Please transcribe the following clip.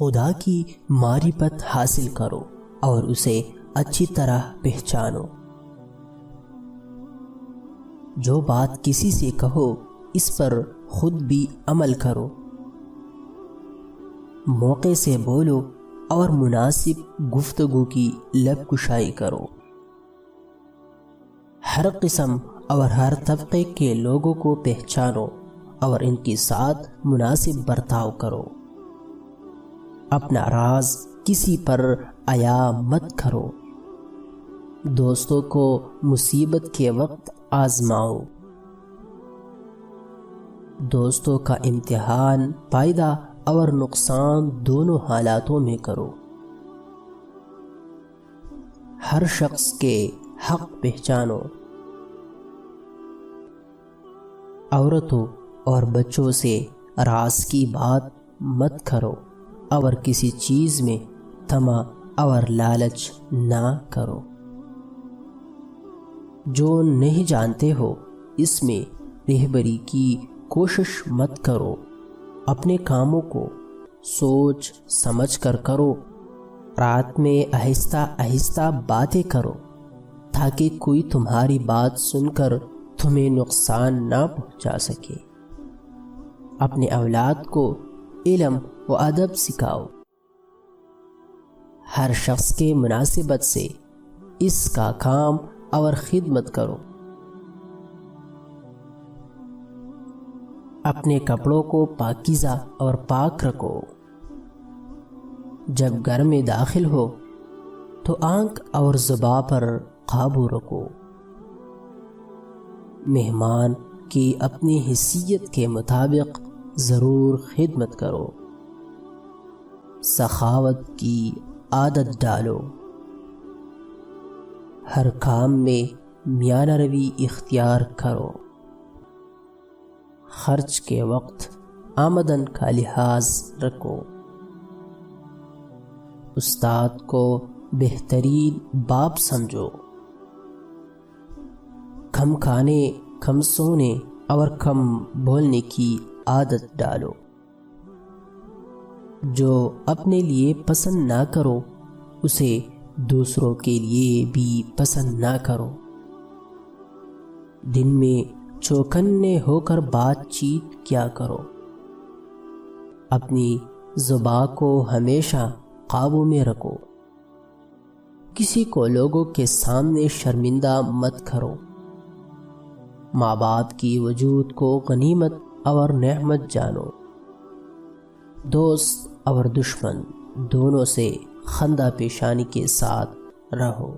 خدا کی معرفت حاصل کرو اور اسے اچھی طرح پہچانو۔ جو بات کسی سے کہو اس پر خود بھی عمل کرو۔ موقع سے بولو اور مناسب گفتگو کی لب کشائی کرو۔ ہر قسم اور ہر طبقے کے لوگوں کو پہچانو اور ان کے ساتھ مناسب برتاؤ کرو۔ اپنا راز کسی پر عیا مت کرو۔ دوستوں کو مصیبت کے وقت آزماؤ۔ دوستوں کا امتحان فائدہ اور نقصان دونوں حالاتوں میں کرو۔ ہر شخص کے حق پہچانو۔ عورتوں اور بچوں سے راز کی بات مت کرو اور کسی چیز میں طمع اور لالچ نہ کرو۔ جو نہیں جانتے ہو اس میں رہبری کی کوشش مت کرو۔ اپنے کاموں کو سوچ سمجھ کر کرو۔ رات میں آہستہ آہستہ باتیں کرو تاکہ کوئی تمہاری بات سن کر تمہیں نقصان نہ پہنچا سکے۔ اپنے اولاد کو علم و ادب سکھاؤ۔ ہر شخص کے مناسبت سے اس کا کام اور خدمت کرو۔ اپنے کپڑوں کو پاکیزہ اور پاک رکھو۔ جب گھر میں داخل ہو تو آنکھ اور زبان پر قابو رکھو۔ مہمان کی اپنی حیثیت کے مطابق ضرور خدمت کرو۔ سخاوت کی عادت ڈالو۔ ہر کام میں میانہ روی اختیار کرو۔ خرچ کے وقت آمدن کا لحاظ رکھو۔ استاد کو بہترین باپ سمجھو۔ کم کھانے، کم سونے اور کم بولنے کی عادت ڈالو۔ جو اپنے لیے پسند نہ کرو اسے دوسروں کے لیے بھی پسند نہ کرو۔ دن میں چوکنے ہو کر بات چیت کیا کرو۔ اپنی زبان کو ہمیشہ قابو میں رکھو۔ کسی کو لوگوں کے سامنے شرمندہ مت کرو۔ ماں باپ کی وجود کو غنیمت اور نعمت جانو۔ دوست اور دشمن دونوں سے خندہ پیشانی کے ساتھ رہو۔